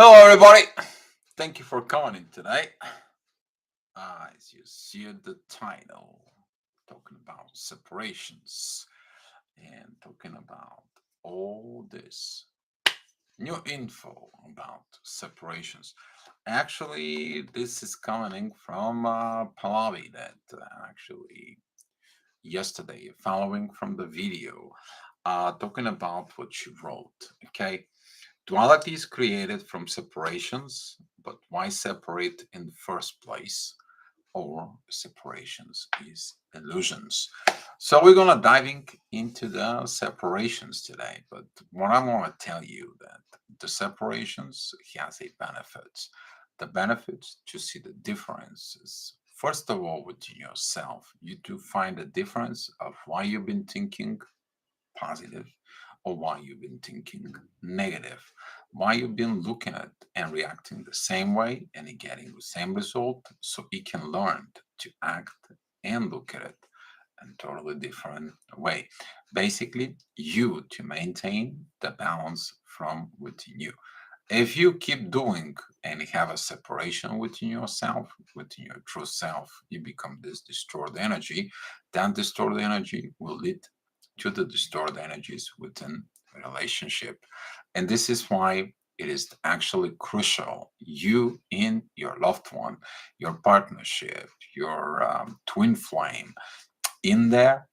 Hello, everybody. Thank you for coming in today. As you see at the title, talking about separations and talking about all this new info about separations. Actually, this is coming from Pallavi that actually yesterday, following from the video, talking about what she wrote. Okay. Duality is created from separations, but why separate in the first place? Or separations is illusions. So we're gonna diving into the separations today. But what I'm gonna tell you that the separations has a benefits. The benefits to see the differences. First of all, within yourself, you do find a difference of why you've been thinking positive or why you've been thinking negative, why you've been looking at and reacting the same way and getting the same result, so you can learn to act and look at it in totally different way. Basically, you to maintain the balance from within you. If you keep doing and have a separation within yourself, within your true self, you become this distorted energy. That distorted energy will lead to the distorted energies within a relationship. And this is why it is actually crucial you in your loved one, your partnership, your twin flame, in there,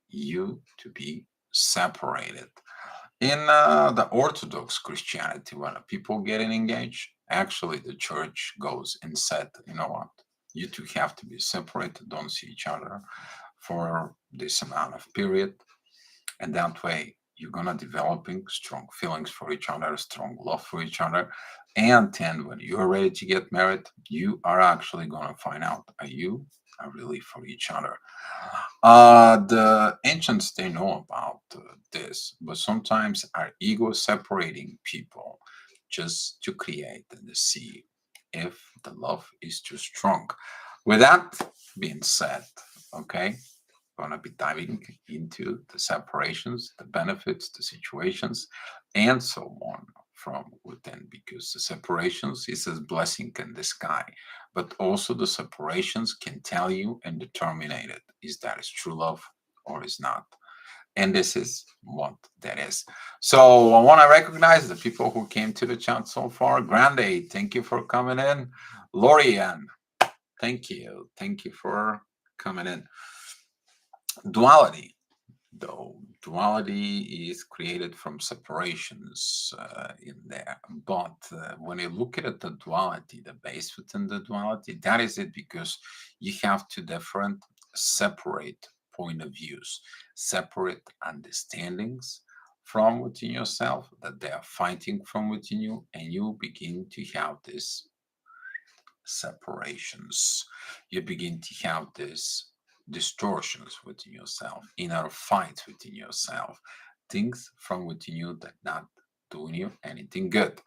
you to be separated. In the Orthodox Christianity, when people getting engaged, actually the church goes and said, you know what, you two have to be separated, don't see each other for this amount of period, and that way you're gonna developing strong feelings for each other, strong love for each other, and then when you're ready to get married, you are actually gonna find out are you are really for each other. The ancients they know about this, but sometimes our ego separating people just to create and see if the love is too strong. With that being said, okay, gonna be diving into the separations, the benefits, the situations, and so on from within, because the separations is a blessing in the sky, but also the separations can tell you and determine it is that is true love or is not. And this is what that is. So I want to recognize the people who came to the chat so far. Grande, thank you for coming in. Lorian, thank you. Thank you for coming in. Duality, though, duality is created from separations in there. But when you look at the duality, the base within the duality, that is it, because you have two different separate point of views, separate understandings from within yourself that they are fighting from within you, and you begin to have this separations. You begin to have this distortions within yourself, inner fights within yourself, things from within you that not doing you anything good.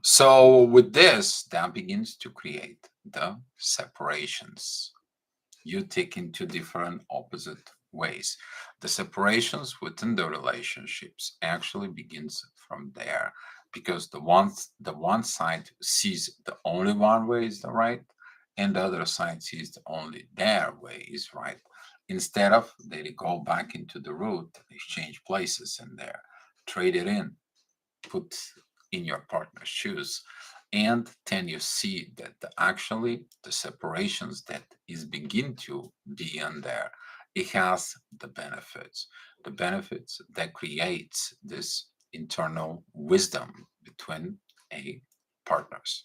So with this, that begins to create the separations. You take into different opposite ways. The separations within the relationships actually begins from there, because the one side sees the only one way is the right, and the other side sees the only their way is right. Instead of they go back into the root, exchange places in there, trade it in, put in your partner's shoes, and then you see that actually the separations that is begin to be in there, it has the benefits that creates this internal wisdom between a partners.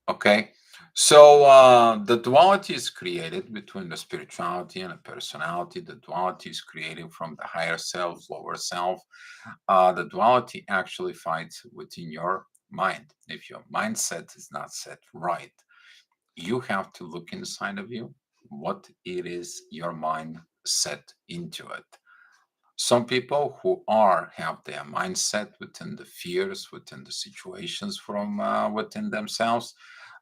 Okay, so the duality is created between the spirituality and the personality. The duality is created from the higher self, lower self. The duality actually fights within your mind. If your mindset is not set right, you have to look inside of you what it is your mind set into it. Some people who are have their mindset within the fears, within the situations from within themselves,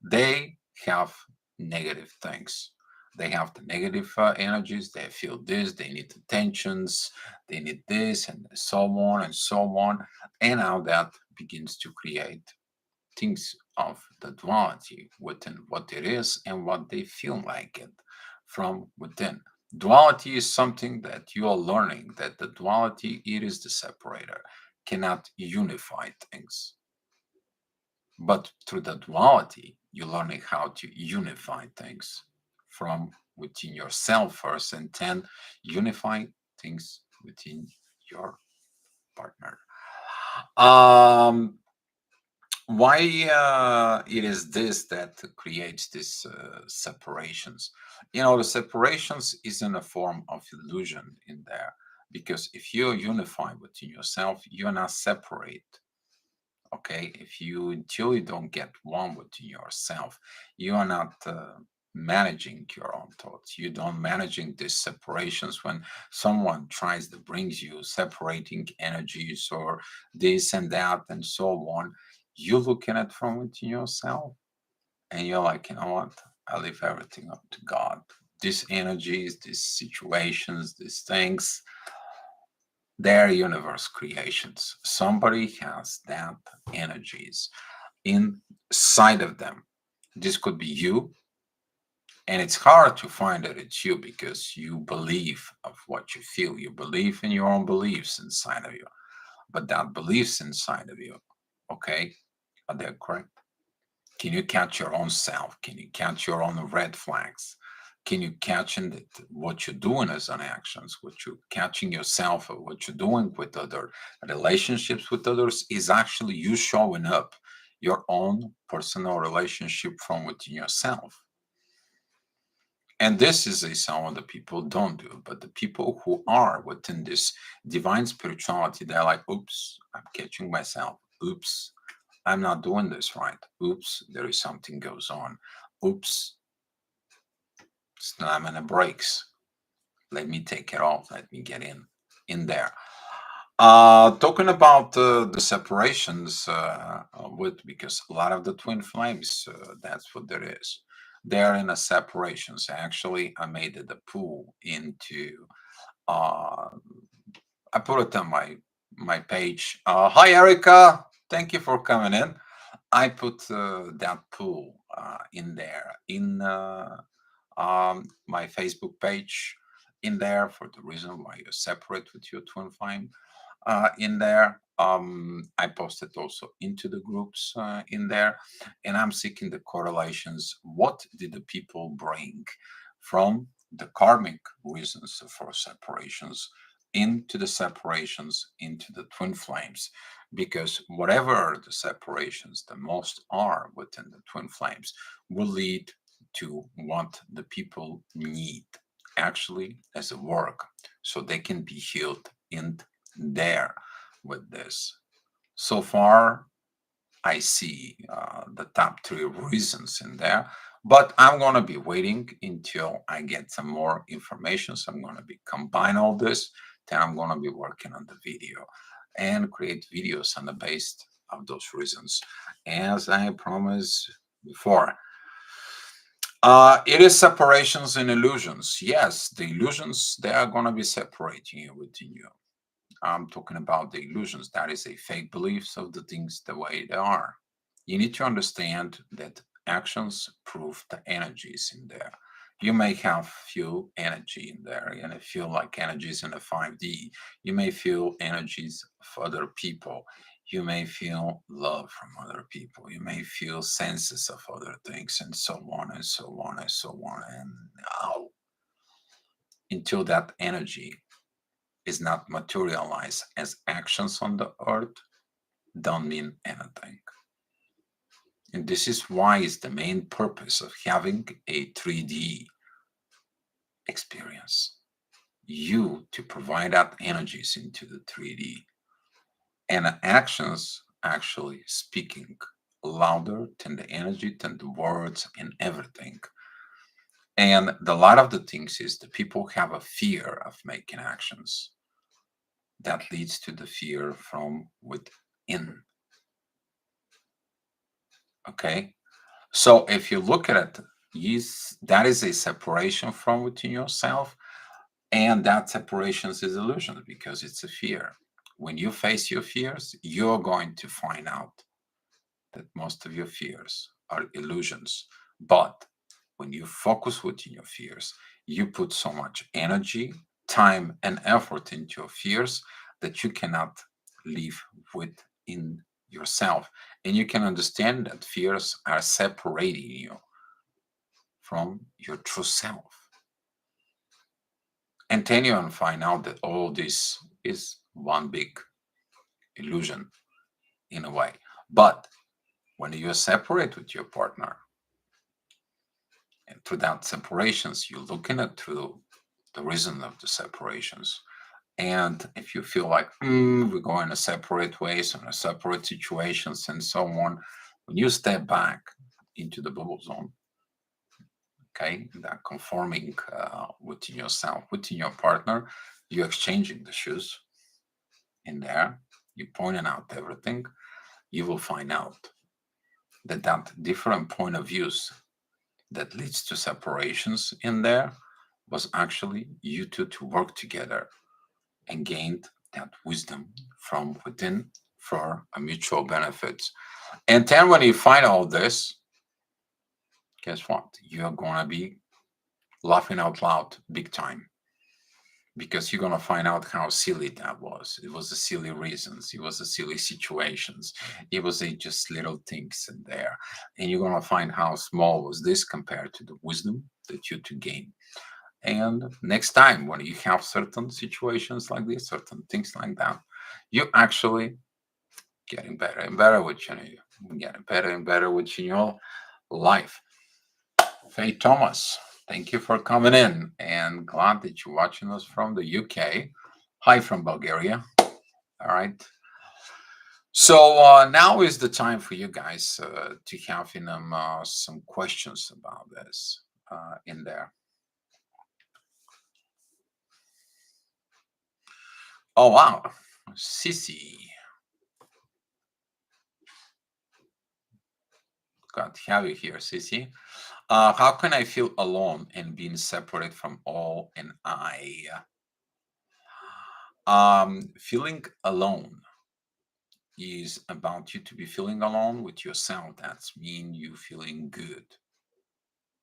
they have negative things. They have the negative energies. They feel this. They need attentions. They need this, and so on and so on. And now that begins to create things of the duality within what it is and what they feel like it from within. Duality is something that you are learning, that the duality, it is the separator, cannot unify things. But through the duality, you're learning how to unify things from within yourself first, and then unify things within your partner. Um, why it is this that creates these separations? The separations is in a form of illusion in there, because if you're unified within yourself, you're not separate. Okay, if you until you don't get one within yourself, you are not managing your own thoughts. You don't managing these separations. When someone tries to brings you separating energies or this and that and so on, you look at it from within yourself, and you're like, you know what, I leave everything up to God. These energies, these situations, these things, they're universe creations. Somebody has that energies inside of them. This could be you, and it's hard to find that it's you because you believe of what you feel. You believe in your own beliefs inside of you, but that beliefs inside of you, okay, are they correct? Can you catch your own self? Can you catch your own red flags? Can you catch in what you're doing as an actions, what you're catching yourself, or what you're doing with other relationships with others is actually you showing up your own personal relationship from within yourself. And this is a some of the people don't do, but the people who are within this divine spirituality, they're like, oops, I'm catching myself. Oops, I'm not doing this right. Oops, there is something goes on. Oops, slamming the brakes. Let me take it off. Let me get in there. Talking about the separations with because a lot of the twin flames, that's what there is. They're in a separations. Actually, I made it a pool into. Uh, I put it on my page. Hi, Erica. Thank you for coming in. I put that pool in there in my Facebook page in there for the reason why you're separate with your twin flame in there. I posted also into the groups in there, and I'm seeking the correlations. What did the people bring from the karmic reasons for separations into the separations into the twin flames? Because whatever the separations the most are within the twin flames will lead to what the people need actually as a work so they can be healed in there with this. So far, I see the top three reasons in there, but I'm going to be waiting until I get some more information. So I'm going to be combine all this. Then I'm going to be working on the video and create videos on the base of those reasons, as I promised before. It is separations and illusions. Yes, the illusions, they are going to be separating you within you. I'm talking about the illusions. That is a fake beliefs of the things the way they are. You need to understand that actions prove the energies in there. You may have few energy in there and feel like energies in the 5D. You may feel energies of other people. You may feel love from other people. You may feel senses of other things and so on and so on and so on. And now, until that energy is not materialized as actions on the earth, don't mean anything. And this is why it's the main purpose of having a 3D experience. You to provide that energies into the 3D. And actions actually speaking louder than the energy, than the words and everything. And the lot of the things is the people have a fear of making actions. That leads to the fear from within. Okay. So if you look at it, that is a separation from within yourself, and that separation is illusion because it's a fear. When you face your fears, you're going to find out. that most of your fears are illusions. But when you focus within your fears, you put so much energy, time, and effort into your fears that you cannot live within yourself. And you can understand that fears are separating you from your true self. And then you find out that all this is one big illusion in a way. But when you separate with your partner, and through that separations, you're looking at through the reason of the separations. And if you feel like we're going to separate ways and separate situations and so on, when you step back into the bubble zone, okay, that conforming within yourself, within your partner, you're exchanging the shoes in there, you're pointing out everything, you will find out that that different point of views that leads to separations in there was actually you two to work together and gained that wisdom from within for a mutual benefit. And then when you find all this, guess what? You're gonna be laughing out loud big time because you're gonna find out how silly that was. It was the silly reasons. It was the silly situations. It was just little things in there, and you're gonna find how small was this compared to the wisdom that you to gain. And next time when you have certain situations like this, certain things like that, you actually getting better and better with you, getting better and better with your life. Faye Thomas, thank you for coming in and glad that you're watching us from the UK. Hi from Bulgaria. All right. So now is the time for you guys to have some questions about this in there. Oh wow, Sissy, glad to have you here, Sissy. How can I feel alone and being separate from all and I? Feeling alone is about you to be feeling alone with yourself. That's mean you feeling good.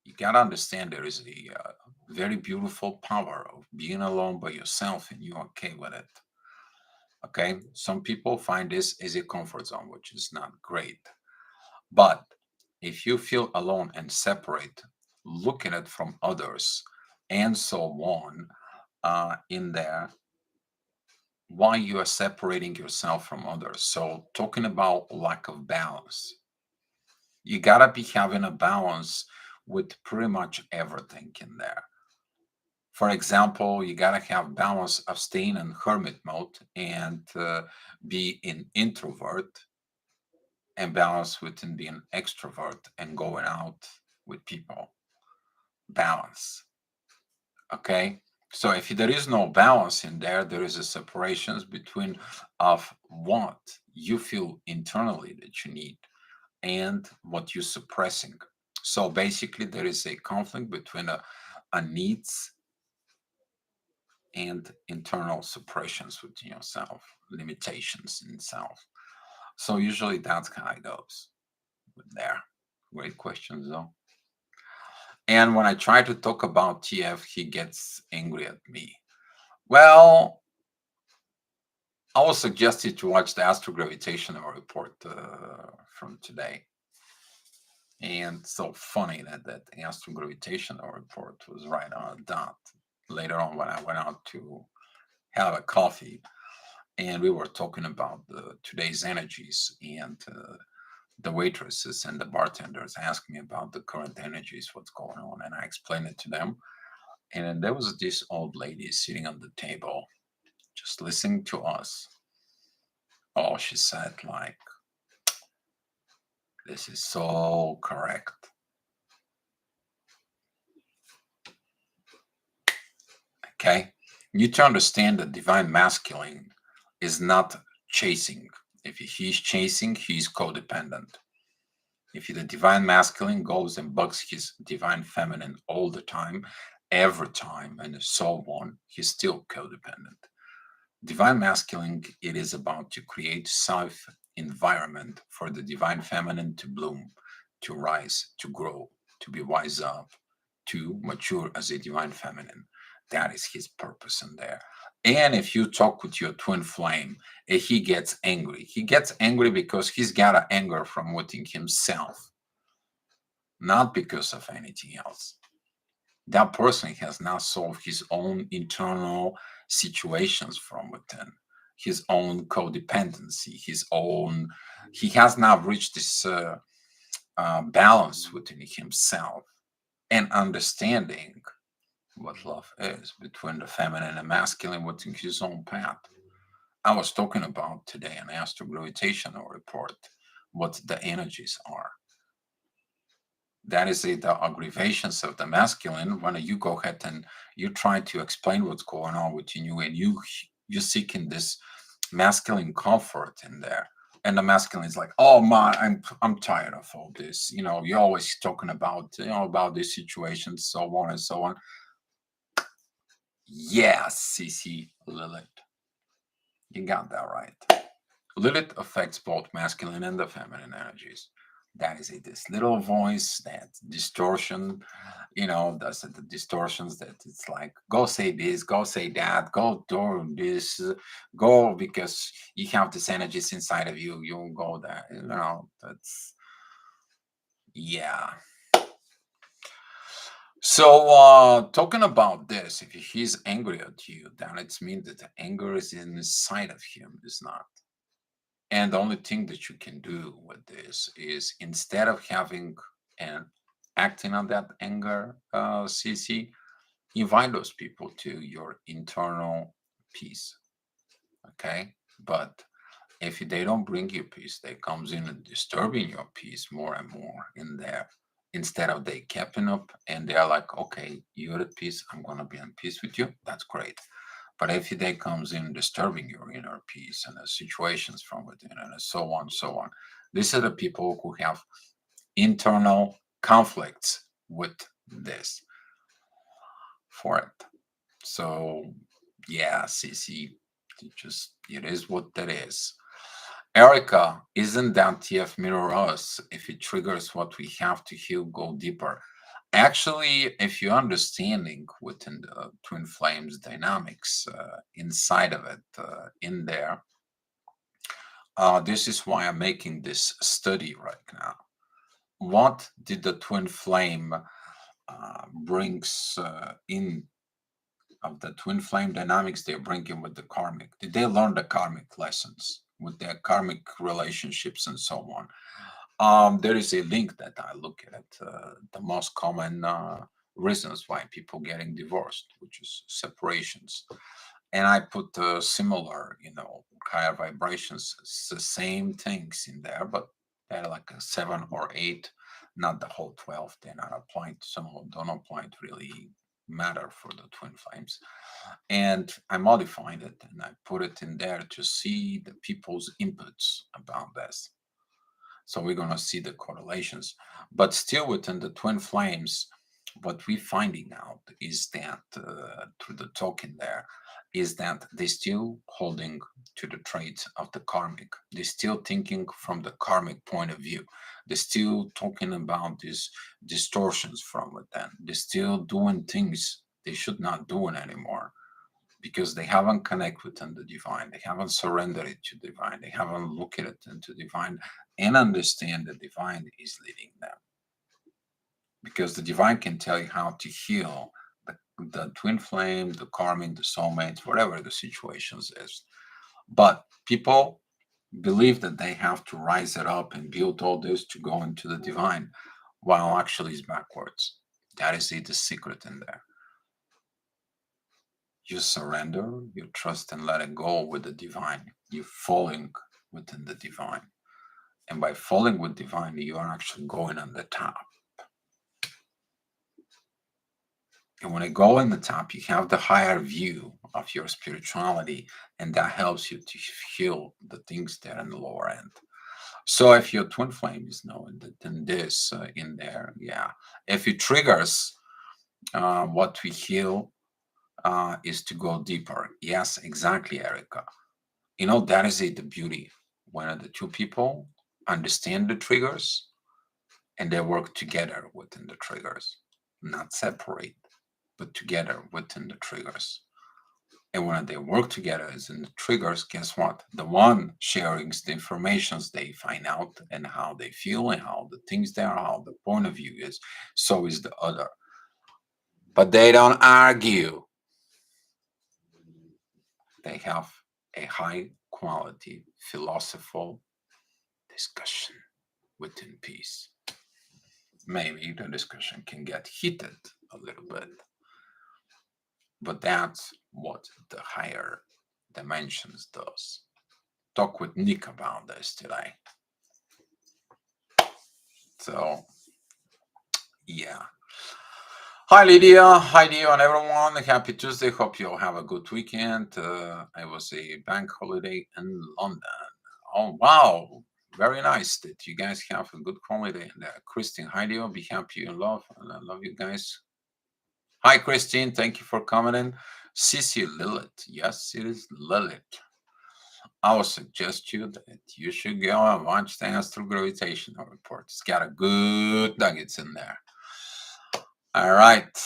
You gotta understand there is a very beautiful power of being alone by yourself and you're okay with it. Okay, some people find this as a comfort zone, which is not great. But if you feel alone and separate, looking at from others and so on, in there, why you are separating yourself from others. So talking about lack of balance, you gotta be having a balance with pretty much everything in there. For example, you gotta have balance of staying in hermit mode and be an introvert, and balance within being extrovert and going out with people. Balance. Okay. So if there is no balance in there, there is a separations between of what you feel internally that you need and what you're suppressing. So basically, there is a conflict between a needs and internal suppressions within yourself, limitations in self. So usually that's how it goes with there. Great questions though. And when I try to talk about TF, he gets angry at me. Well, I will suggest you to watch the astrogravitational report from today. And so funny that that astrogravitational report was right on a dot. Later on, when I went out to have a coffee, and we were talking about today's energies, and the waitresses and the bartenders asked me about the current energies, what's going on, and I explained it to them. And then there was this old lady sitting on the table, just listening to us. Oh, she said, like, this is so correct. Okay. You need to understand that divine masculine is not chasing. If he's chasing, he's codependent. If the divine masculine goes and bugs his divine feminine all the time, every time, and so on, he's still codependent. Divine masculine, it is about to create self environment for the divine feminine to bloom, to rise, to grow, to be wise up, to mature as a divine feminine. That is his purpose in there. And if you talk with your twin flame, he gets angry. He gets angry because he's got an anger from within himself, not because of anything else. That person has not solved his own internal situations from within, his own codependency, his own, he has not reached this balance within himself and understanding what love is between the feminine and masculine within his own path. I was talking about today an astrogravitational report, what the energies are. That is the aggravations of the masculine when you go ahead and you try to explain what's going on within you, and you seeking this masculine comfort in there, and the masculine is like, oh my, I'm tired of all this, you're always talking about, about this situation, so on and so on. Yes, CC Lilith, you got that right. Lilith affects both masculine and the feminine energies. That is it. This little voice, that distortion, that's the distortions that it's like, go say this, go say that, go do this, go because you have this energies inside of you, you'll go there. That's, yeah. So, talking about this, if he's angry at you, then it means that the anger is inside of him, is not. And the only thing that you can do with this is instead of having and acting on that anger, CC, invite those people to your internal peace. Okay. But if they don't bring you peace, they comes in and disturbing your peace more and more in there. Instead of they keeping up and they're like, okay, you're at peace, I'm gonna be in peace with you. That's great. But if they comes in disturbing your inner peace and the situations from within and so on, so on, these are the people who have internal conflicts with this for it. So yeah, CC, it is what that is. Erica, isn't that TF mirror us? If it triggers what we have to heal, go deeper. Actually, if you're understanding within the twin flames dynamics inside of it, in there, this is why I'm making this study right now. What did the twin flame brings in of the twin flame dynamics they're bringing with the karmic? Did they learn the karmic lessons with their karmic relationships and so on? There is a link that I look at the most common reasons why people getting divorced, which is separations, and I put similar, higher vibrations, it's the same things in there, but they're like a 7 or 8, not the whole 12. They're not applied. Some of them don't apply to really matter for the twin flames, and I modified it and I put it in there to see the people's inputs about this. So we're going to see the correlations. But still within the twin flames, what we're finding out is that through the token there, is that they're still holding to the traits of the karmic. They're still thinking from the karmic point of view. They're still talking about these distortions from within. They're still doing things they should not do it anymore because they haven't connected within the divine. They haven't surrendered it to divine. They haven't looked at it into divine and understand the divine is leading them. Because the divine can tell you how to heal the twin flame, the karmic, the soulmates, whatever the situations is. But people believe that they have to rise it up and build all this to go into the divine, while actually it's backwards. That is the secret in there. You surrender, you trust and let it go with the divine. You're falling within the divine. And by falling with divine, you are actually going on the top. And when I go in the top, you have the higher view of your spirituality, and that helps you to heal the things that are in the lower end. So if your twin flame is knowing that, then this in there, yeah. If it triggers what we heal is to go deeper. Yes, exactly, Erica. That is the beauty when the two people understand the triggers and they work together within the triggers, not separate, but together within the triggers. And when they work together as in the triggers, guess what? The one sharing the informations they find out and how they feel and how the things they are, how the point of view is, so is the other. But they don't argue. They have a high quality philosophical discussion within peace. Maybe the discussion can get heated a little bit, but that's what the higher dimensions does. Talk with Nick about this today. So yeah. Hi Lydia, hi Dio and everyone. Happy Tuesday. Hope you all have a good weekend. It was a bank holiday in London. Oh wow, very nice that you guys have a good holiday. And Christine, hi Dio, be happy and love. And I love you guys. Hi Christine, thank you for coming in. Sissy Lilith, yes, it is Lilith. I would suggest you that you should go and watch the Astral Gravitational Report. It's got a good nuggets in there. All right.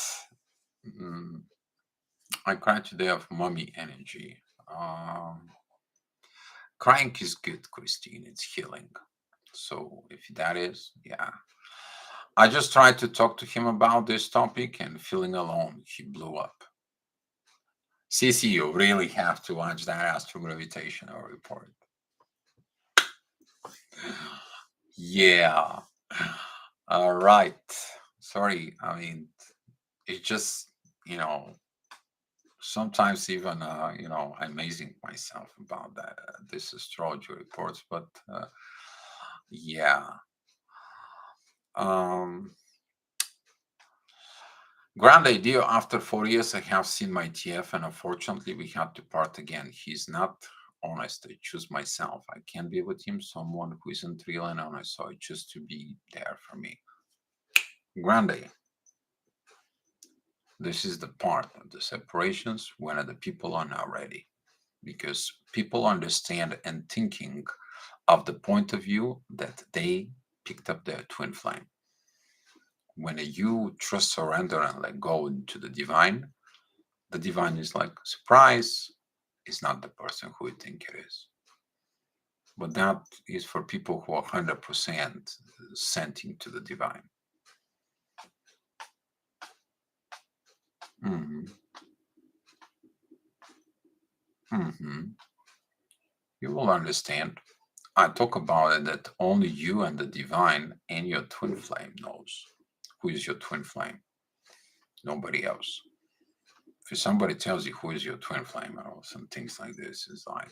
I cried today of mommy energy. Crying is good, Christine. It's healing. So if that is, yeah. I just tried to talk to him about this topic and feeling alone, he blew up. Cece, you really have to watch that Astral Gravitational Report. Yeah. All right. Sorry. I mean, it's just, sometimes even, amazing myself about that, this astrology reports, but yeah. Grand idea. After 4 years, I have seen my TF, and unfortunately, we had to part again. He's not honest. I choose myself. I can't be with him, someone who isn't real and honest, so I choose to be there for me. Grande. This is the part of the separations when the people are not ready, because people understand and thinking of the point of view that they picked up their twin flame. When you trust, surrender, and let go into the divine is like, surprise, is not the person who you think it is. But that is for people who are 100% sent into the divine. Mm-hmm. Mm-hmm. You will understand. I talk about it that only you and the divine and your twin flame knows who is your twin flame. Nobody else. If somebody tells you who is your twin flame or some things like this, is like,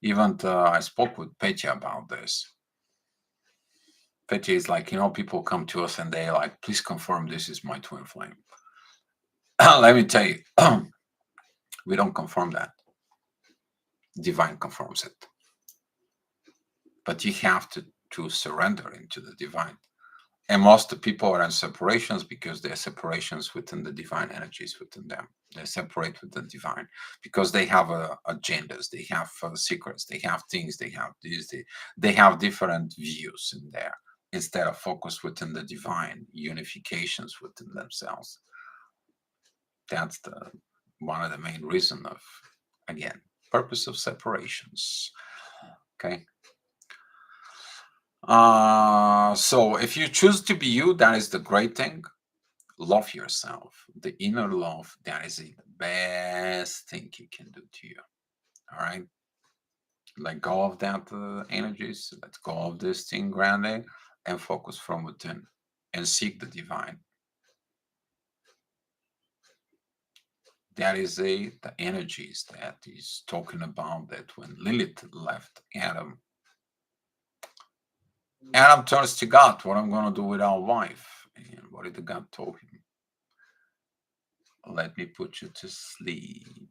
even I spoke with Petya about this. Petya is like, people come to us and they like, please confirm this is my twin flame. Let me tell you, we don't confirm that. Divine confirms it. But you have to surrender into the divine. And most people are in separations because they're separations within the divine energies within them. They separate with the divine because they have agendas, they have secrets, they have things, they have these, they have different views in there instead of focus within the divine, unifications within themselves. That's one of the main reason of, again, purpose of separations. Okay. So if you choose to be you, that is the great thing. Love yourself. The inner love, that is the best thing you can do to you. All right. Let go of that energies. Let go of this thing, grande, and focus from within and seek the divine. That is the energies that is talking about that when Lilith left Adam. Adam turns to God, what I'm going to do with our wife. And what did the God told him? Let me put you to sleep.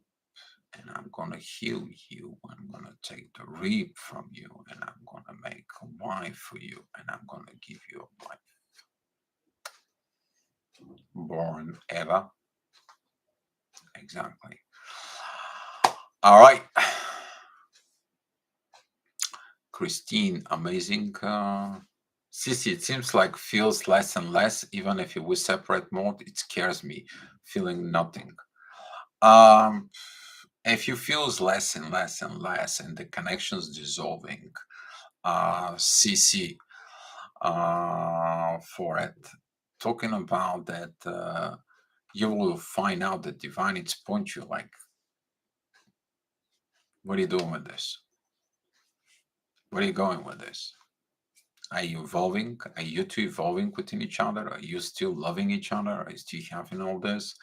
And I'm going to heal you. I'm going to take the rib from you. And I'm going to make a wife for you. And I'm going to give you a wife. Born Eva. Exactly. All right. Christine, amazing. Sissy, it seems like feels less and less, even if we separate mode, it scares me, feeling nothing. Um, if you feels less and less and less, and the connections dissolving, CC, for it, talking about that, you will find out that divine it's point you like, what are you doing with this? Where are you going with this? Are you evolving? Are you two evolving within each other? Are you still loving each other? Are you still having all this?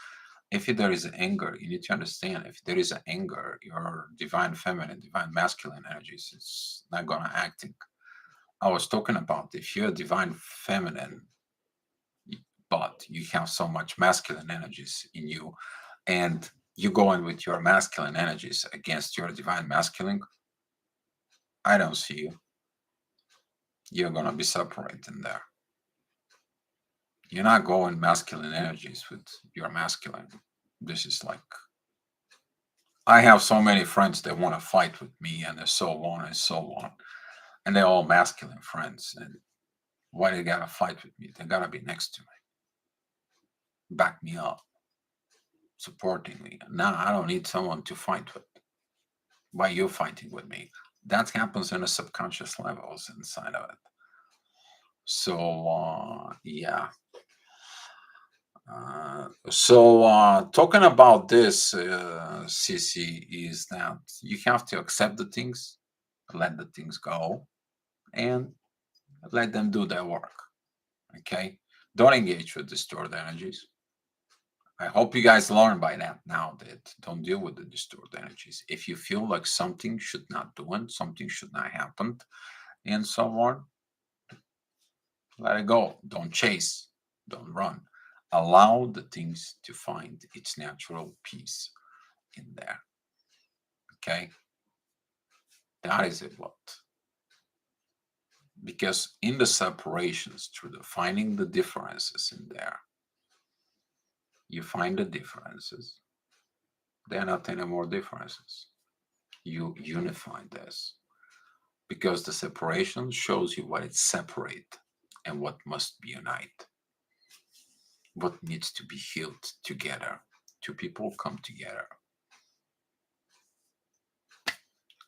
If there is anger, you need to understand if there is anger, your divine feminine, divine masculine energies, it's not gonna acting. I was talking about if you're divine feminine, but you have so much masculine energies in you, and you go in with your masculine energies against your divine masculine, I don't see you. You're gonna be separating there. You're not going masculine energies with your masculine. This is like I have so many friends that want to fight with me and so on and so on. And they're all masculine friends. And why they gotta fight with me? They gotta be next to me, back me up, supporting me. Now I don't need someone to fight with. Why you fighting with me? That happens in the subconscious levels inside of it. So yeah. Talking about this, CC, is that you have to accept the things, let the things go, and let them do their work. Okay? Don't engage with distorted energies. I hope you guys learn by that now that don't deal with the distorted energies. If you feel like something should not do it, something should not happen, and so on, let it go. Don't chase. Don't run. Allow the things to find its natural peace in there. Okay? That is it. What? Because in the separations, through the finding the differences in there, you find the differences. They're not any more differences. You unify this because the separation shows you what is separate and what must be unite, what needs to be healed together. Two people come together.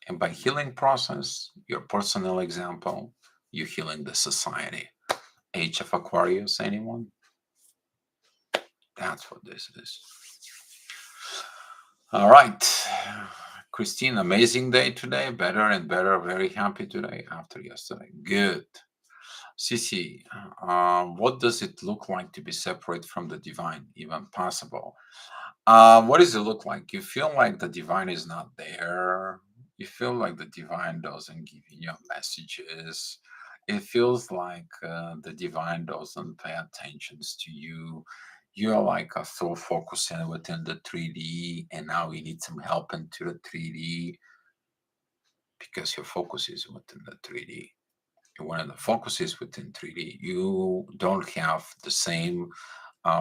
And by healing process, your personal example, you healing the society. Age of Aquarius, anyone? That's what this is. All right. Christine, amazing day today. Better and better. Very happy today after yesterday. Good. Cici, what does it look like to be separate from the divine, even possible? What does it look like? You feel like the divine is not there. You feel like the divine doesn't give you messages. It feels like the divine doesn't pay attention to you. You're like so focusing within the 3D, and now you need some help into the 3D because your focus is within the 3D. When the focus is within 3D, you don't have the same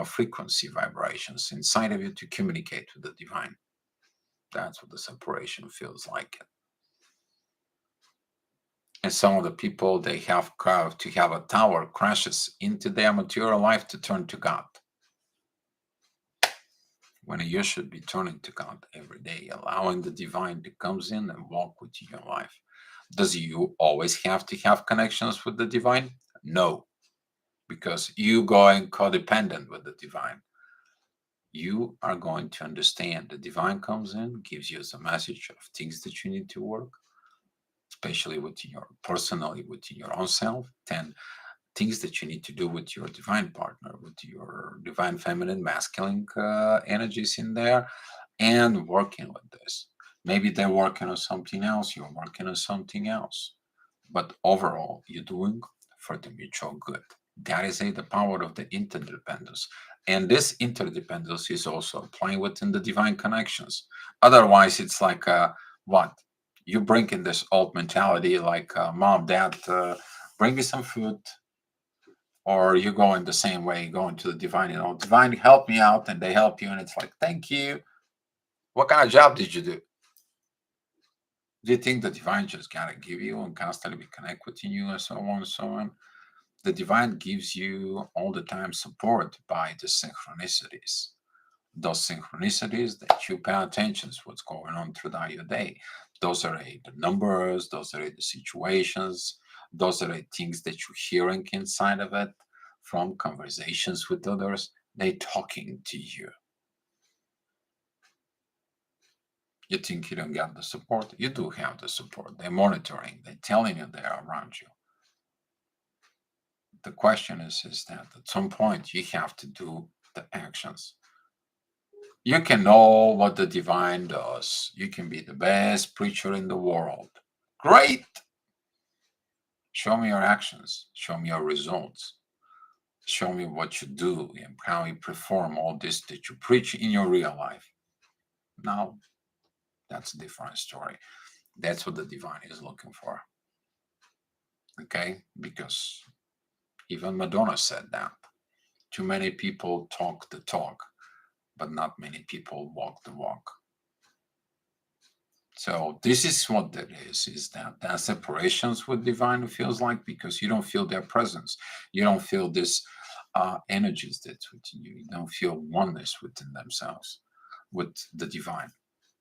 frequency vibrations inside of you to communicate with the divine. That's what the separation feels like. And some of the people they have to have a tower crashes into their material life to turn to God. When you should be turning to God every day, allowing the divine to comes in and walk with you in your life. Does you always have to have connections with the divine? No, because you going codependent with the divine. You are going to understand the divine comes in, gives you a message of things that you need to work, especially within your personally within your own self, then things that you need to do with your divine partner, with your divine feminine, masculine energies in there, and working with this. Maybe they're working on something else, you're working on something else. But overall, you're doing for the mutual good. That is the power of the interdependence. And this interdependence is also applying within the divine connections. Otherwise, it's like what? You bring in this old mentality like mom, dad, bring me some food, or you go in the same way, going to the divine, divine, help me out, and they help you, and it's like, thank you. What kind of job did you do? Do you think the divine just gotta give you and constantly be connect with you and so on and so on? The divine gives you all the time support by the synchronicities. Those synchronicities that you pay attention to what's going on throughout your day. Those are the numbers, those are the situations, those are the things that you're hearing inside of it from conversations with others. They talking to you. You think you don't get the support? You do have the support. They're monitoring, they're telling you they're around you. The question is that at some point you have to do the actions. You can know what the divine does. You can be the best preacher in the world. Great. Show me your actions. Show me your results. Show me what you do and how you perform all this that you preach in your real life. Now, that's a different story. That's what the divine is looking for. Okay? Because even Madonna said that. Too many people talk the talk, but not many people walk the walk. So this is what that is that separations with divine feels like, because you don't feel their presence. You don't feel this energies that's within you. You don't feel oneness within themselves with the divine.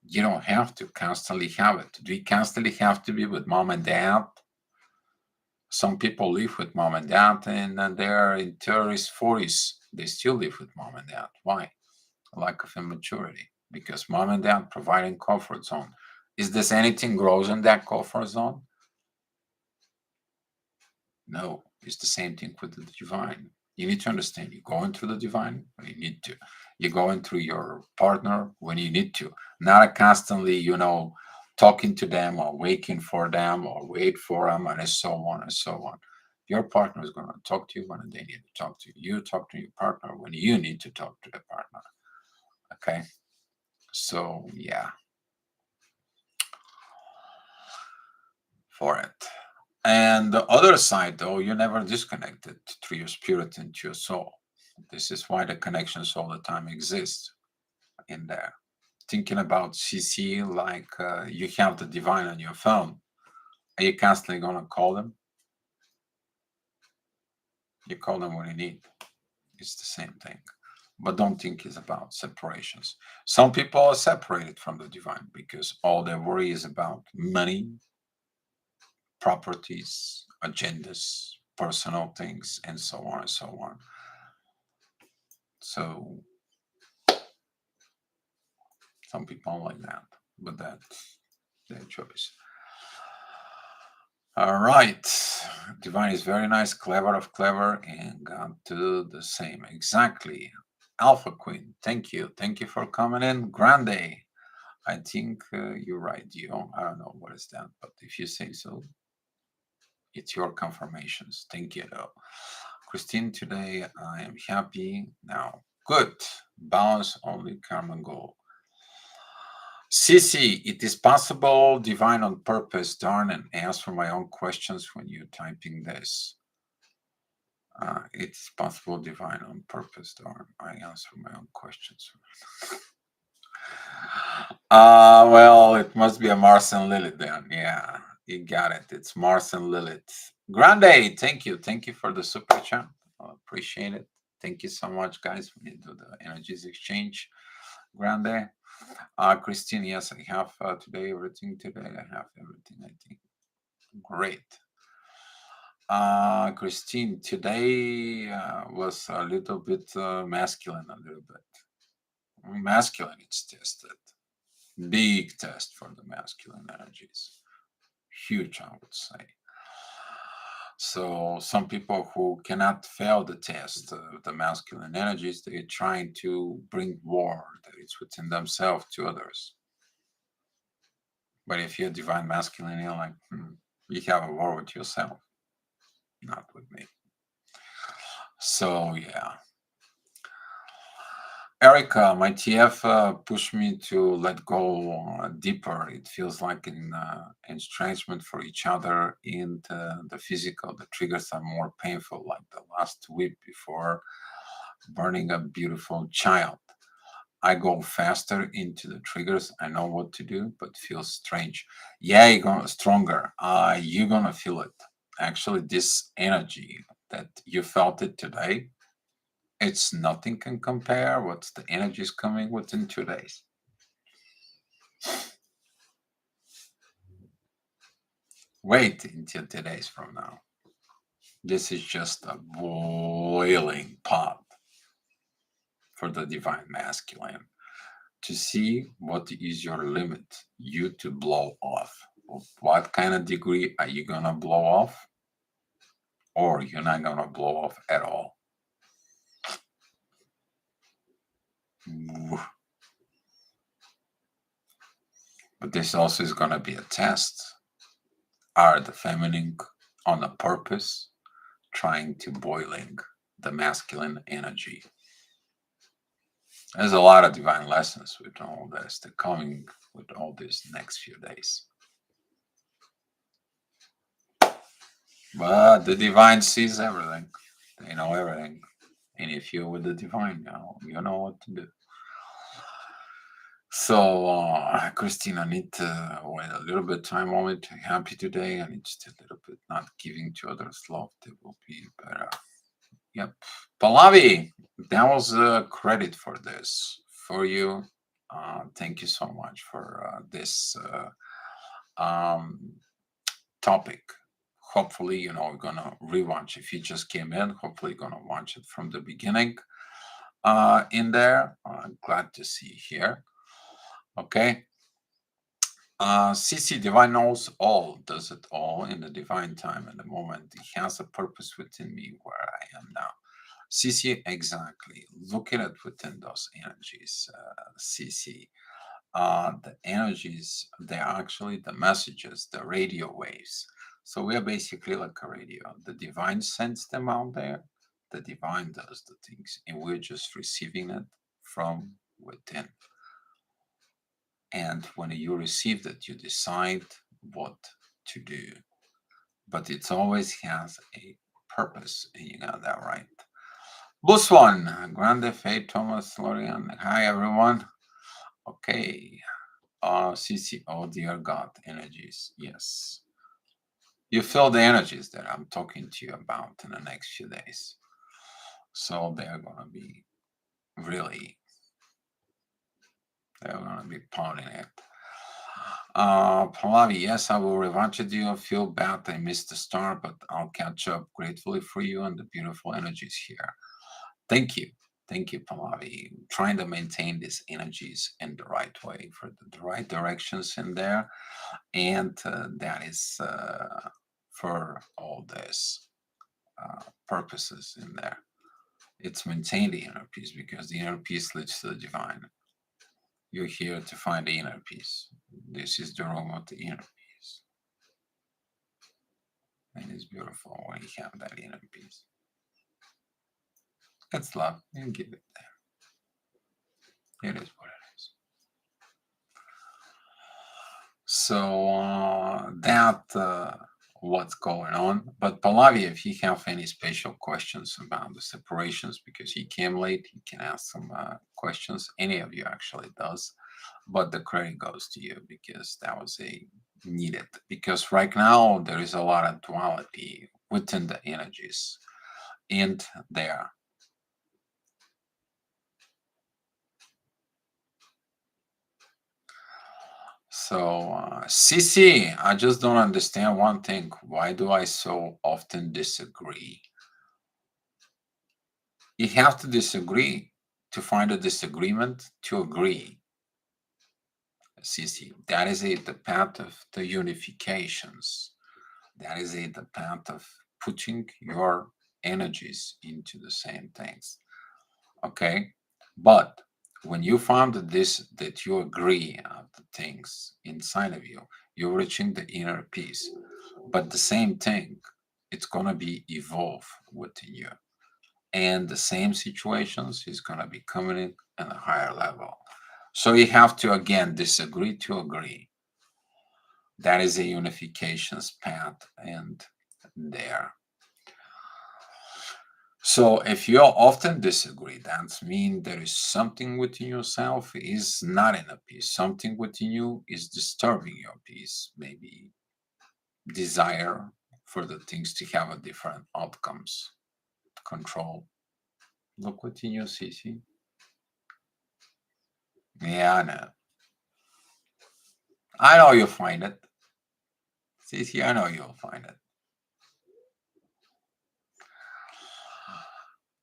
You don't have to constantly have it. Do you constantly have to be with mom and dad? Some people live with mom and dad and they're in 30s, 40s. They still live with mom and dad. Why? A lack of immaturity. Because mom and dad providing comfort zone. Is this anything grows in that comfort zone? No, it's the same thing with the divine. You need to understand you're going through the divine when you need to. You're going through your partner when you need to. Not constantly, talking to them or waiting for them or wait for them and so on and so on. Your partner is going to talk to you when they need to talk to you. You talk to your partner when you need to talk to the partner. Okay? So, yeah, for it. And the other side, though, you're never disconnected through your spirit into your soul. This is why the connections all the time exist in there. Thinking about CC like you have the divine on your phone. Are you constantly going to call them? You call them when you need. It's the same thing. But don't think it's about separations. Some people are separated from the divine because all their worry is about money, properties, agendas, personal things, and so on and so on. So some people like that, but that's their choice. All right. Divine is very nice, clever of clever, and got to the same. Exactly. Alpha Queen, thank you. Thank you for coming in. Grande, I think you're right, Dion. I don't know what is that, but if you say so, it's your confirmations. Thank you, though. Christine, today I am happy now. Good. Balance only karma goal. Sissy, it is possible, divine on purpose, darn, and answer my own questions when you're typing this. It's possible, divine on purpose, darn, I answer my own questions. Well, it must be a Mars and Lilith then. Yeah, you got it. It's Mars and Lilith. Grande, thank you. Thank you for the super chat. I appreciate it. Thank you so much, guys, when you do the energies exchange. Grande. Christine, yes, I have today everything. Today I have everything, I think. Great. Christine, today was a little bit masculine, a little bit. Masculine, it's tested. Big test for the masculine energies. Huge, I would say. So some people who cannot fail the test of the masculine energies, they're trying to bring war that is within themselves to others. But if you're divine masculine, you're like, you have a war with yourself, not with me. So yeah. Erica, my TF pushed me to let go deeper. It feels like an estrangement for each other in the physical. The triggers are more painful, like the last week before burning a beautiful child. I go faster into the triggers. I know what to do, but feels strange. Yeah, you're gonna stronger. You're gonna feel it. Actually, this energy that you felt it today, it's nothing can compare what's the energy is coming within 2 days. Wait until 2 days from now. This is just a boiling pot for the divine masculine to see what is your limit, you to blow off. What kind of degree are you gonna blow off, or you're not gonna blow off at all? But this also is gonna be a test. Are the feminine on a purpose trying to boiling the masculine energy? There's a lot of divine lessons with all this. They're coming with all these next few days. But the divine sees everything. They know everything. And if you're with the divine now, you know what to do. So, Christine, I need to wait a little bit time moment. Happy today. I need just a little bit not giving to others love. They will be better. Yep. Pallavi, that was credit for this for you. Thank you so much for this um, topic. Hopefully, we're gonna rewatch. If you just came in, hopefully, you're gonna watch it from the beginning. In there, glad to see you here. Okay. CC Divine knows all, does it all in the divine time and the moment. He has a purpose within me where I am now. CC, exactly. Look at it within those energies, CC. The energies, they're actually the messages, the radio waves. So we are basically like a radio. The divine sends them out there, the divine does the things, and we're just receiving it from within. And when you receive that, you decide what to do. But it always has a purpose, and you got that right. Bus one, Grande Faye, Thomas, Lorian. Hi, everyone. Okay. CC, oh dear God, energies. Yes. You feel the energies that I'm talking to you about in the next few days. So they're going to be really, they're going to be pounding it. Pallavi, yes, I will rewatch it. You feel bad I missed the start, but I'll catch up gratefully for you and the beautiful energies here. Thank you. Thank you, Pallavi. Trying to maintain these energies in the right way for the right directions in there. And that is for all this purposes in there. It's maintain the inner peace because the inner peace leads to the divine. You're here to find the inner peace. This is the room of the inner peace. And it's beautiful when you have that inner peace. It's love. You give it there. It is what it is. So that what's going on. But Pallavi, if you have any special questions about the separations, because he came late, he can ask some questions. Any of you actually does. But the credit goes to you because that was a needed. Because right now there is a lot of duality within the energies and there. So, CC, I just don't understand one thing. Why do I so often disagree? You have to disagree to find a disagreement to agree. CC, that is the path of the unifications. That is the path of putting your energies into the same things. Okay? But when you found this, that you agree on the things inside of you, you're reaching the inner peace. But the same thing, it's gonna be evolve within you. And the same situations is gonna be coming in at a higher level. So you have to again disagree to agree. That is a unifications path and there. So if you often disagree, that means there is something within yourself is not in a peace. Something within you is disturbing your peace. Maybe desire for the things to have a different outcomes. Control. Look within you, Cece. Yeah, I know. I know you'll find it. Cece, I know you'll find it.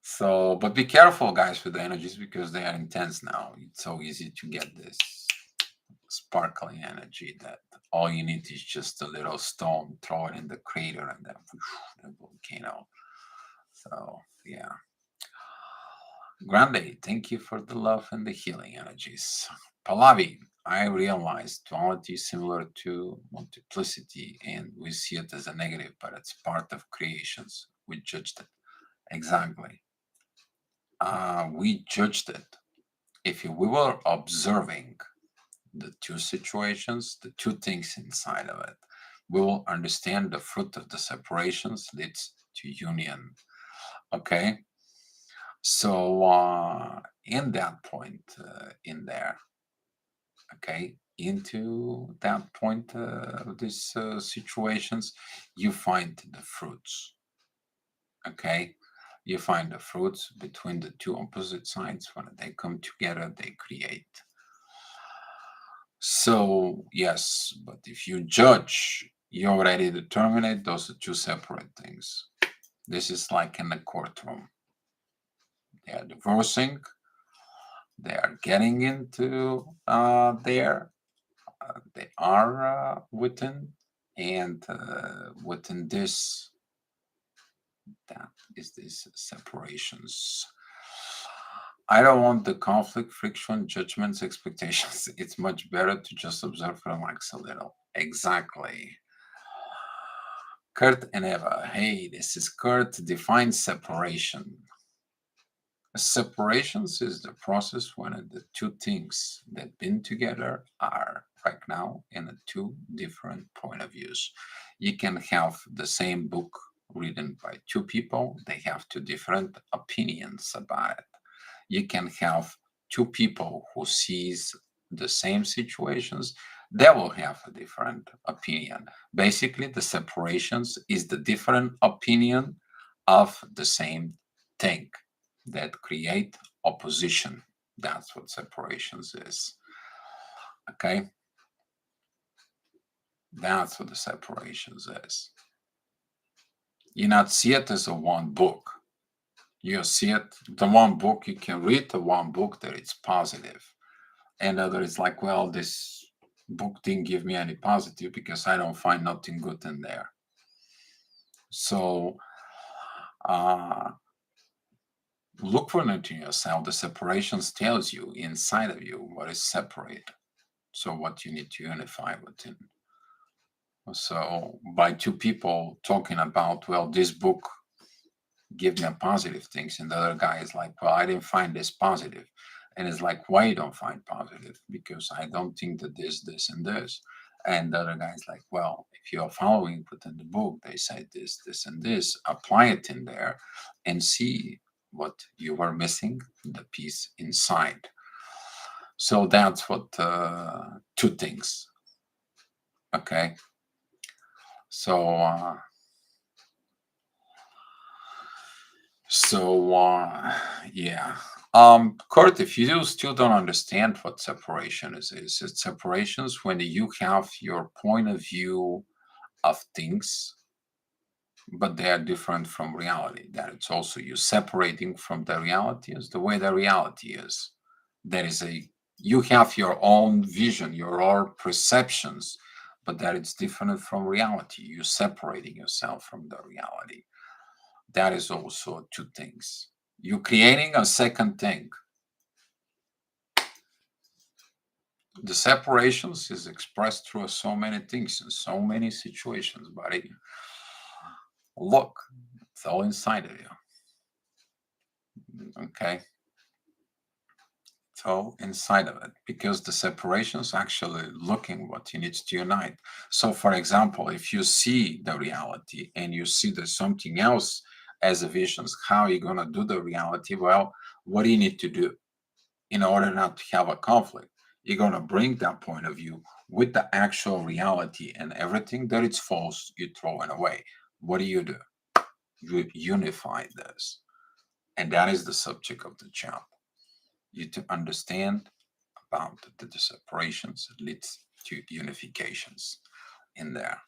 So, but be careful, guys, with the energies because they are intense now. It's so easy to get this sparkling energy that all you need is just a little stone, throw it in the crater, and then whoosh, the volcano. So, yeah. Grande, thank you for the love and the healing energies. Pallavi, I realized duality is similar to multiplicity, and we see it as a negative, but it's part of creations. We judged it. Exactly. We judged it. If we were observing the two situations, the two things inside of it, we will understand the fruit of the separations leads to union. Okay, so in that point, in there, okay, into that point of these situations, you find the fruits. Okay, you find the fruits between the two opposite sides. When they come together, they create. So, yes, but if you judge, you already determine those are two separate things. This is like in the courtroom. They are divorcing, they are getting into there, they are within, and within this, that is this separations. I don't want the conflict, friction, judgments, expectations. It's much better to just observe and relax a little. Exactly. Kurt and Eva. Hey, this is Kurt. Define separation. Separations is the process when the two things that been together are right now in a two different point of views. You can have the same book written by two people, they have two different opinions about it. You can have two people who sees the same situations, they will have a different opinion. Basically, the separations is the different opinion of the same thing that create opposition. That's what separations is. Okay? That's what the separations is. You not see it as a one book. You see it, the one book you can read, the one book that it's positive. And the other is like, well, this book didn't give me any positive because I don't find nothing good in there. So uh, look for it in yourself. The separations tells you inside of you what is separate. So what you need to unify within. So by two people talking about, well, this book give me a positive things, and the other guy is like, well, I didn't find this positive. And it's like, why you don't find positive? Because I don't think that this, and this. And the other guy is like, well, if you're following within the book, they say this, and this, apply it in there and see what you were missing, the piece inside. So that's what two things. Okay. So yeah. Kurt, if you still don't understand what separation is it's separations when you have your point of view of things, but they are different from reality. That it's also you separating from the reality as the way the reality is. There is a you have your own vision, your own perceptions, but that it's different from reality. You're separating yourself from the reality. That is also two things. You're creating a second thing. The separations is expressed through so many things in so many situations, buddy. Look, it's all inside of you. Okay. It's all inside of it because the separations actually looking what you need to unite. So, for example, if you see the reality and you see there's something else as a visions. How are you going to do the reality? Well, what do you need to do in order not to have a conflict? You're going to bring that point of view with the actual reality, and everything that is false, you throw it away. What do? You unify this. And that is the subject of the chapter. You to understand about the separations leads to unifications in there.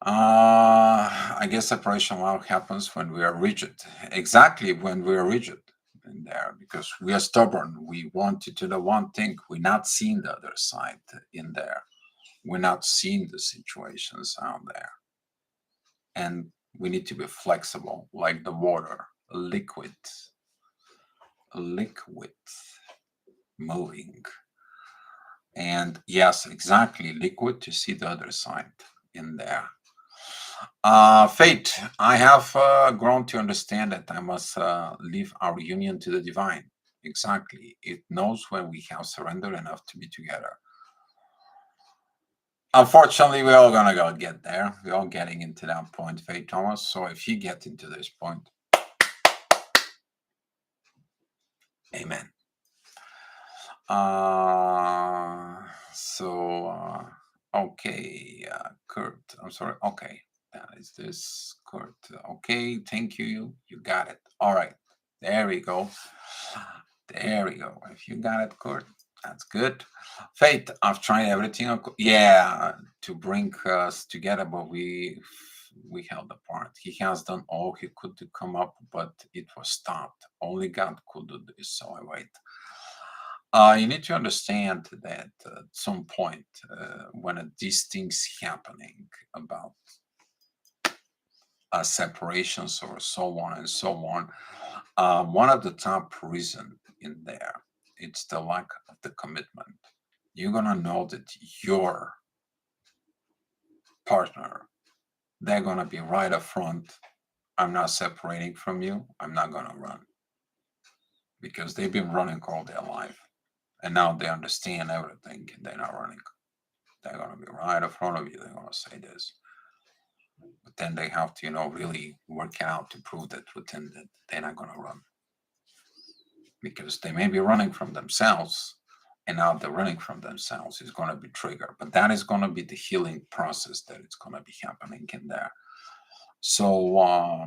I guess separation now happens when we are rigid. Exactly, when we are rigid in there, because we are stubborn. We want to do the one thing. We're not seeing the other side in there. We're not seeing the situations out there. And we need to be flexible, like the water, liquid, liquid, moving. And yes, exactly, liquid to see the other side in there. Fate, I have grown to understand that I must leave our union to the divine. Exactly. It knows when we have surrendered enough to be together. Unfortunately, we're all gonna go get there. We're all getting into that point, Fate Thomas. So if you get into this point, amen. Okay, Kurt, I'm sorry. Okay, that is this, Kurt. Okay, thank you. You got it. All right, there we go. There we go. If you got it, Kurt, that's good. Faith, I've tried everything. Yeah, to bring us together, but we held apart. He has done all he could to come up, but it was stopped. Only God could do this. So I wait. You need to understand that at some point, when these things happening about separations or so on and so on, one of the top reason in there, it's the lack of the commitment. You're gonna know that your partner, they're gonna be right up front. I'm not separating from you. I'm not gonna run, because they've been running all their life, and now they understand everything. And they're not running. They're going to be right in front of you. They're going to say this. But then they have to, really work it out to prove that within that they're not going to run. Because they may be running from themselves, and now the running from themselves is going to be triggered. But that is going to be the healing process that it's going to be happening in there. So,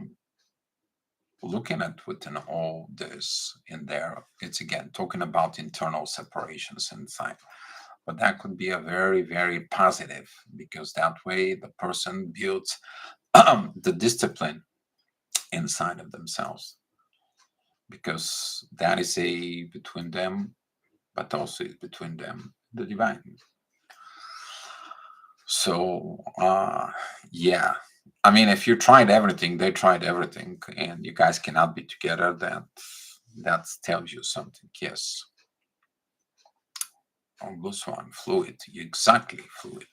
looking at within all this in there, it's again talking about internal separations inside. But that could be a very, very positive, because that way the person builds the discipline inside of themselves, because that is a between them, but also is between them the divine. So yeah, I mean, if you tried everything, they tried everything, and you guys cannot be together, that tells you something. Yes. On this one, fluid, exactly, fluid.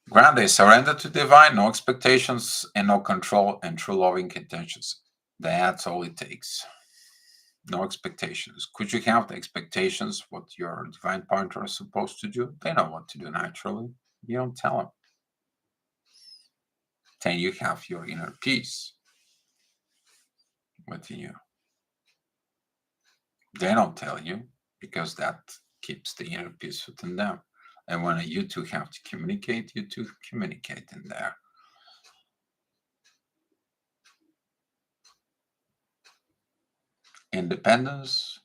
Grande, surrender to divine, no expectations and no control, and true loving intentions. That's all it takes. No expectations. Could you have the expectations what your divine partner is supposed to do? They know what to do naturally. You don't tell them. Then you have your inner peace within you. They don't tell you, because that keeps the inner peace within them. And when you two have to communicate, you two communicate in there. Independence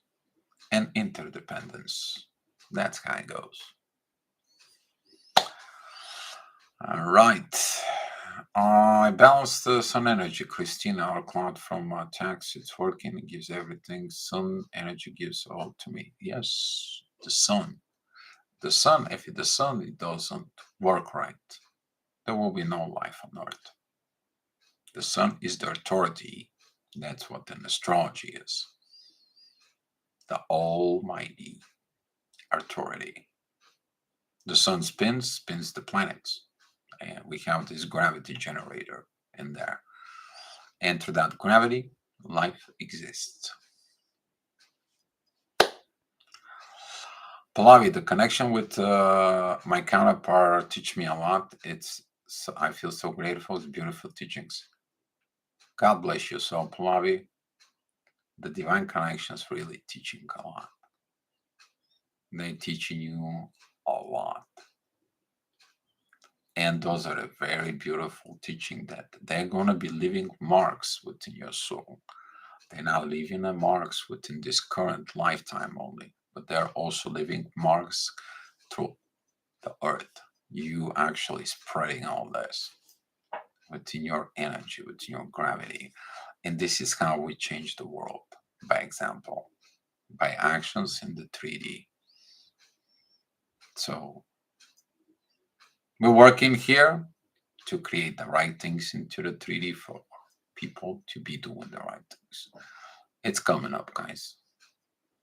and interdependence. That's how it goes. All right. I balanced the sun energy, Christina, our client from tax. It's working. It gives everything. Sun energy gives all to me. Yes, the sun. The sun, if the sun it doesn't work right, there will be no life on earth. The sun is the authority. That's what an astrology is. The almighty authority. The sun spins the planets. And we have this gravity generator in there. And through that gravity, life exists. Pallavi, the connection with my counterpart teach me a lot. It's So I feel so grateful. It's beautiful teachings. God bless you. So, Pallavi, the divine connections really teaching a lot. They're teaching you a lot. And those are a very beautiful teaching that they're going to be leaving marks within your soul. They're not leaving a marks within this current lifetime only, but they're also leaving marks through the earth. You actually spreading all this within your energy, within your gravity. And this is how we change the world by example, by actions in the 3D. So we're working here to create the right things into the 3D for people to be doing the right things. It's coming up, guys.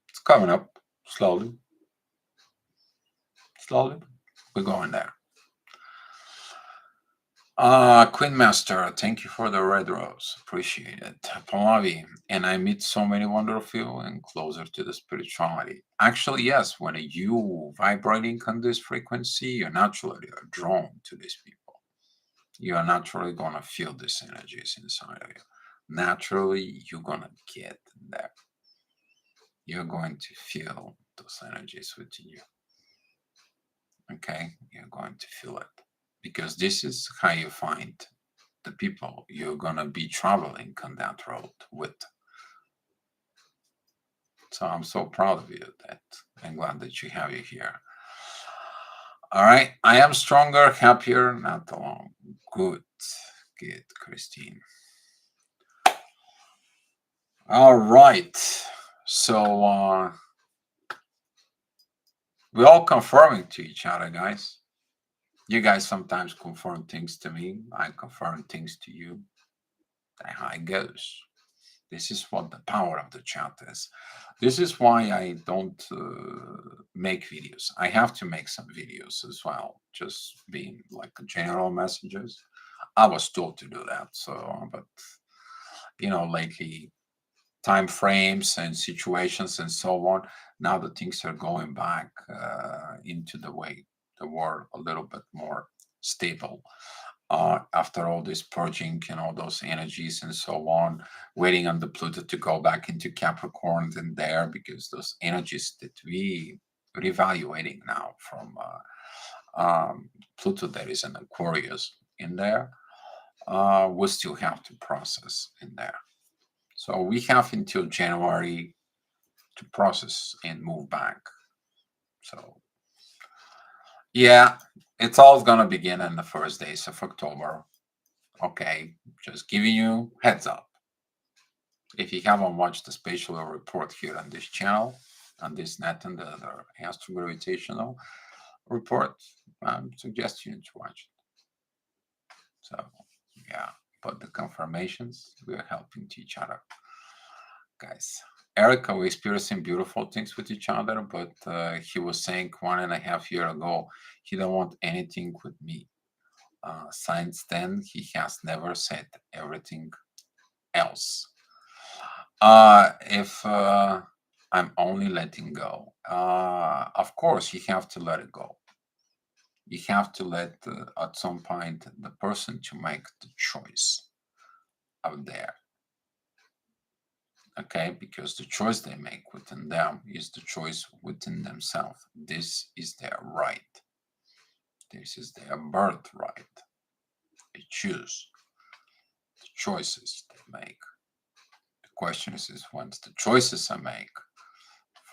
It's coming up slowly. Slowly. We're going there. Queen Master, thank you for the red rose. Appreciate it. Pallavi, and I meet so many wonderful and closer to the spirituality. Actually, yes, when you vibrating on this frequency, you naturally are drawn to these people. You are naturally gonna feel these energies inside of you. Naturally, you're gonna get there. You're going to feel those energies within you. Okay, you're going to feel it because this is how you find the people you're gonna be traveling on that road with. So I'm so proud of you that I'm glad that you have you here. All right, I am stronger, happier, not alone. Good, good, Christine. All right, so we're all confirming to each other, guys. You guys sometimes confirm things to me. I confirm things to you. That's how it goes. This is what the power of the chat is. This is why I don't make videos. I have to make some videos as well, just being like general messages. I was told to do that. So, but lately time frames and situations and so on. Now the things are going back into the way they were a little bit more stable after all this purging and all those energies and so on, waiting on the Pluto to go back into Capricorn and there because those energies that we reevaluating now from Pluto that is an Aquarius in there, we still have to process in there. So we have until January to process and move back. So yeah, it's all gonna begin in the first days of October. Okay, just giving you heads up. If you haven't watched the spatial report here on this channel, on this net and the other astrogravitational report, I suggest you to watch it. So yeah, but the confirmations, we're helping to each other. Guys, Erica, we're experiencing beautiful things with each other, but he was saying 1.5 years ago, he don't want anything with me. Since then, he has never said everything else. If I'm only letting go, of course, you have to let it go. You have to let, at some point, the person to make the choice out there. Okay, because the choice they make within them is the choice within themselves. This is their right. This is their birthright. They choose the choices they make. The question is once the choices I make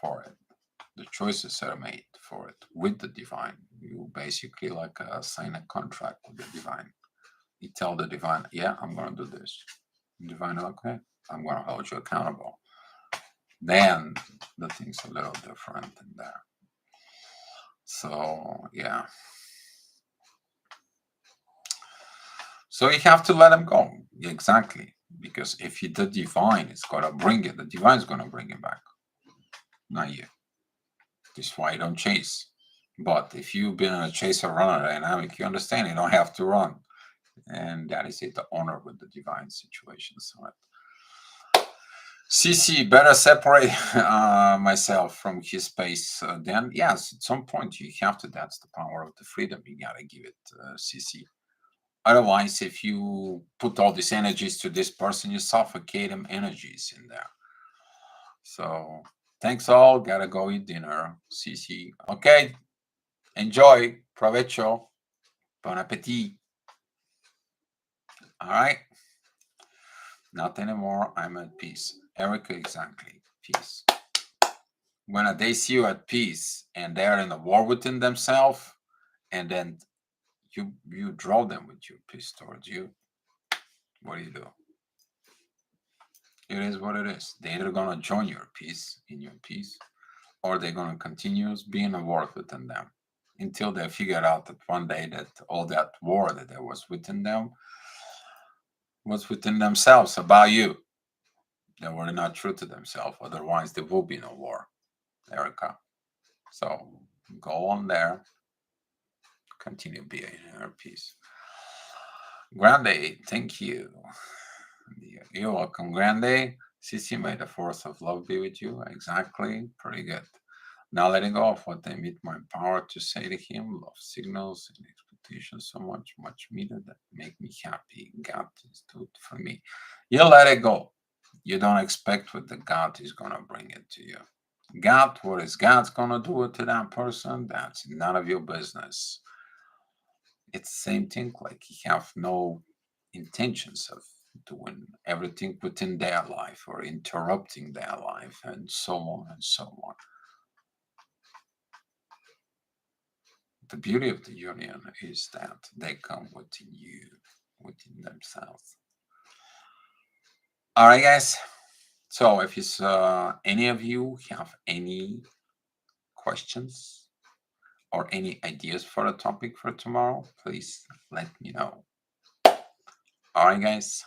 for it, the choices are made for it with the divine. You basically like sign a contract with the divine. You tell the divine, yeah, I'm going to do this. Divine, okay, I'm going to hold you accountable. Then the thing's a little different in there. So yeah. So you have to let them go. Exactly. Because if the divine is gonna bring it, the divine is gonna bring it back. Not you. This is why you don't chase. But if you've been a chaser runner dynamic, you understand you don't have to run. And that is it, the honor with the divine situations. CC, better separate myself from his space. Then, yes, at some point you have to. That's the power of the freedom. You gotta give it, CC. Otherwise, if you put all these energies to this person, you suffocate him energies in there. So thanks all. Gotta go eat dinner. CC. Okay. Enjoy. Provecho. Bon appetit. All right. Not anymore. I'm at peace. Erica, exactly. Peace. When they see you at peace and they're in a war within themselves, and then you draw them with your peace towards you, what do? It is what it is. They're either gonna join your peace in your peace, or they're gonna continue being a war within them until they figure out that one day that all that war that there was within them was within themselves about you. They were not true to themselves. Otherwise, there will be no war, Erica. So go on there, continue being in your peace. Grande, thank you. You're welcome, Grande. Sissy, may the force of love be with you. Exactly. Pretty good. Now letting go of what they meet my power to say to him, love signals and expectations so much, much needed that make me happy. God is good for me. You let it go. You don't expect what the God is gonna bring it to you. God, what is God's gonna do it to that person? That's none of your business. It's the same thing, like you have no intentions of doing everything within their life or interrupting their life and so on and so on. The beauty of the union is that they come within you, within themselves. All right, guys. So if it's any of you have any questions or any ideas for a topic for tomorrow, please let me know. All right, guys.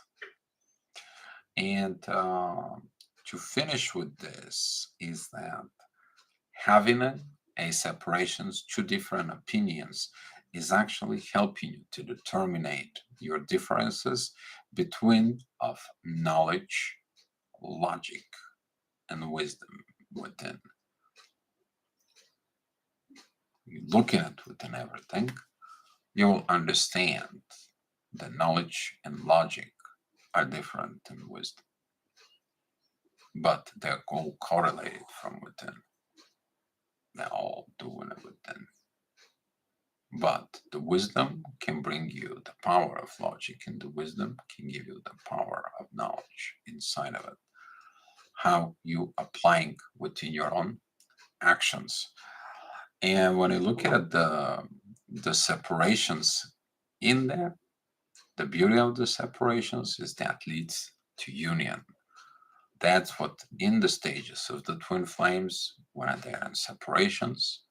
And to finish with this is that having a separations, two different opinions, is actually helping you to determine your differences between of knowledge, logic, and wisdom within. Looking at within everything, you will understand that knowledge and logic are different than wisdom, but they're all correlated from within. They're all doing it within. But the wisdom can bring you the power of logic, and the wisdom can give you the power of knowledge inside of it. How you applying within your own actions. And when you look at the separations in there, the beauty of the separations is that leads to union. That's what in the stages of the twin flames, when they're in separations,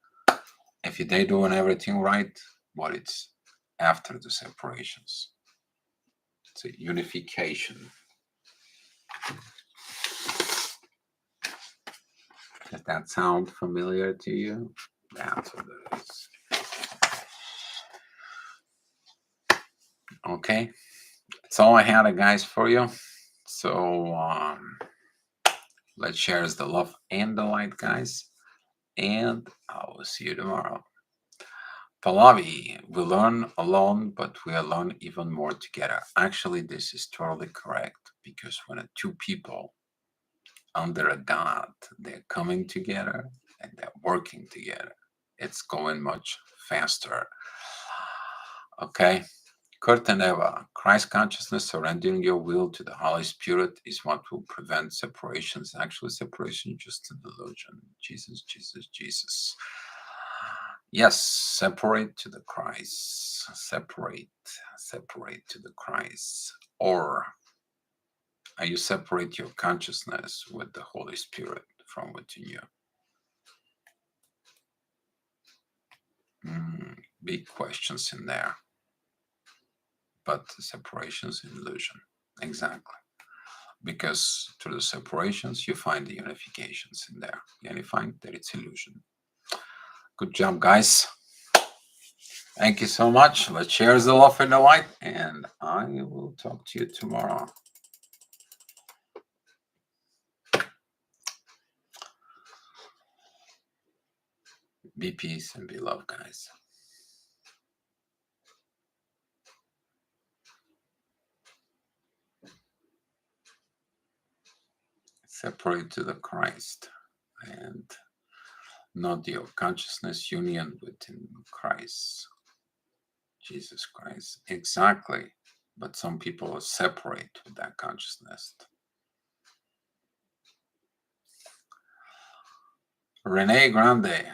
if they doing everything right, what it's after the separations. It's a unification. Does that sound familiar to you? That's what it is. Okay, that's all I had, guys, for you. So let's share the love and the light, guys. And I will see you tomorrow. Pallavi, we learn alone, but we learn even more together. Actually, this is totally correct, because when two people under a God, they're coming together and they're working together, it's going much faster. Okay. Kurt and Eva, Christ consciousness, surrendering your will to the Holy Spirit is what will prevent separations. Actually, separation is just an illusion. Jesus, Jesus, Jesus. Yes, separate to the Christ. Separate to the Christ. Or you separate your consciousness with the Holy Spirit from within you. Big questions in there. But the separation is an illusion. Exactly. Because through the separations, you find the unifications in there. And you find that it's illusion. Good job, guys. Thank you so much. Let's share the love and the light. And I will talk to you tomorrow. Be peace and be love, guys. separate to the Christ, and not your consciousness union within Christ, Jesus Christ. Exactly. But some people are separate with that consciousness. Rene Grande,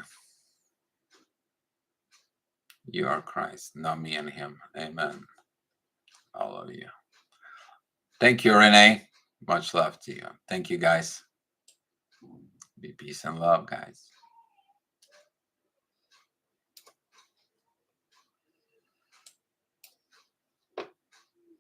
you are Christ, not me and him. Amen. Hallelujah. Thank you, Rene. Much love to you. Thank you, guys. Be peace and love, guys.